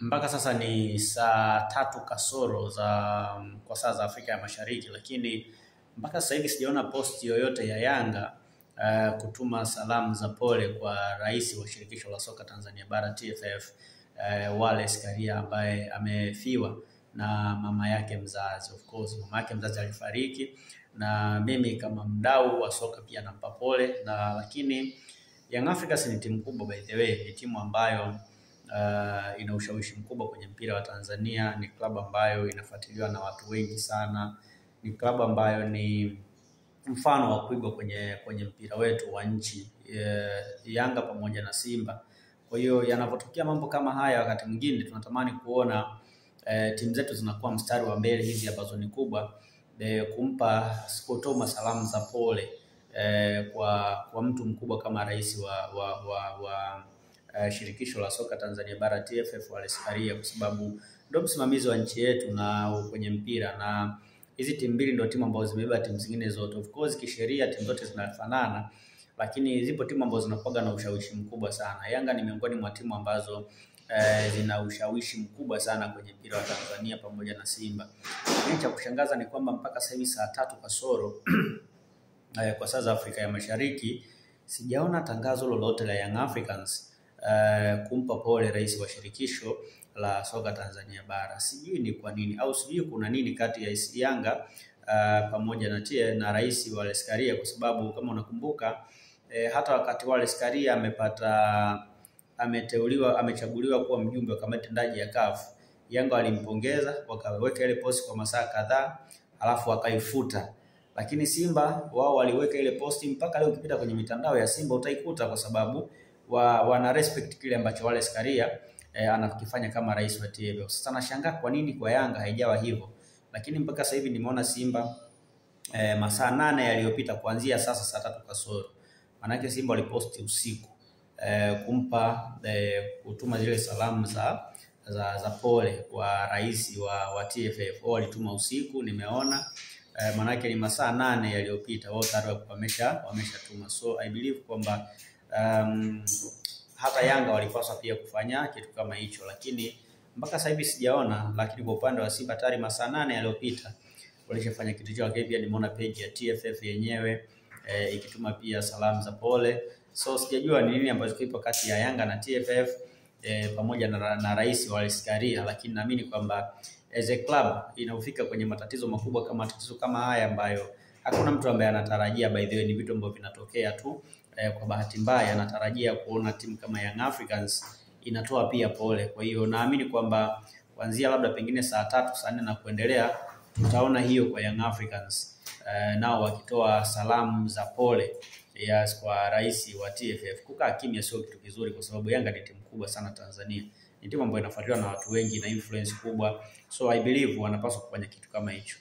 Mpaka sasa ni saa 3 kasoro kwa saa za Afrika ya Mashariki, lakini mpaka sasa hivi sijaona post yoyote ya Yanga kutuma salamu za pole kwa rais wa shirikisho la soka Tanzania bara TFF, Wallace Karia, ambaye amefiwa na mama yake mzazi. Of course mama yake mzazi alifariki, na mimi kama mdau wa soka pia nampa pole. Na lakini Young Africans ni timu kubwa, by the way, ni timu ambayo ina ushawishi mkubwa kwenye mpira wa Tanzania. Ni klabu ambayo inafuatiliwa na watu wengi sana. Ni klabu ambayo ni mfano wa kuigwa kwenye mpira wetu wa nchi, Yanga pamoja na Simba. Kwa hiyo yanapotokea mambo kama haya, wakati mwingine tunatamani kuona timu zetu zinakuwa mstari wa mbele hizi ambazo ni kubwa, kutoa salamu za pole kwa mtu mkubwa kama rais wa shirikisho la soka Tanzania bara TFF, Wallace Karia, kwa sababu ndio msimamizi wa nchi yetu na kwenye mpira, na hizi timu mbili ndio timu ambazo zimebeba timu zingine zote. Of course kisheria timu zote zinafanana, lakini zipo timu ambazo zinakuwa na ushawishi mkubwa sana. Yanga ni miongoni mwa timu ambazo zina ushawishi mkubwa sana kwenye mpira wa Tanzania pamoja na Simba. Lakini cha kushangaza ni kwamba mpaka sasa hivi saa 3 kasoro kwa saa za Afrika ya Mashariki sijaona tangazo lolote la Young Africans kumpa pole rais wa shirikisho la soka Tanzania bara. Sijui ni kwa nini, au sijui kuna nini kati ya Yanga pamoja na rais Wallace Karia, kwa sababu kama unakumbuka hata wakati Wallace Karia amechaguliwa kuwa mjumbe wa kamati tendaji ya CAF, Yanga walimpongeza, wakaweka ile post kwa masaa kadhaa, alafu wakaifuta. Lakini Simba wao waliweka ile post mpaka leo, ukipita kwenye mitandao ya Simba utaikuta, kwa sababu wana respect kile ambacho Wallace Karia anakifanya kama rais wa TFF. Sasa nashangaa kwa nini kwa Yanga haijawa hivyo. Lakini mpaka sasa hivi nimeona Simba masaa 8 yaliyopita kuanzia sasa saa 3 kasoro. Manake Simba waliposti usiku kutuma zile salamu za pole kwa rais wa TFF. Wao walituma usiku, nimeona manake ni masaa 8 yaliyopita wao tayari wameshatuma. So I believe kwamba hata Yanga walipaswa pia kufanya kitu kama hicho, lakini mpaka sasa hivi sijaona. Lakini kwa upande wa Simba tayari masaa 8 yaliyopita walishafanya kitu hicho. Pia nimeona page ya TFF yenyewe ikituma pia salamu za pole. So sijajua ni nini ambacho kipo kati ya Yanga na TFF pamoja na rais Wallace Karia, lakini naamini kwamba as a club inafika kwenye matatizo makubwa kama haya ambayo hakuna mtu ambaye anatarajia. By the way, ni vitu ambavyo vinatokea tu kwa bahati mbaya. Anatarajia kuona timu kama Young Africans inatoa pia pole. Kwa hiyo naamini kwamba kuanzia labda pengine saa 3 saa 4 na kuendelea tutaona hiyo kwa Young Africans nao wakitoa salamu za pole kwa rais wa TFF. Kukaa kimya sio kitu kizuri, kwa sababu Yanga ni timu kubwa sana Tanzania. Ni timu ambayo inafuatiliwa na watu wengi na influence kubwa. So I believe wanapaswa kufanya kitu kama hicho.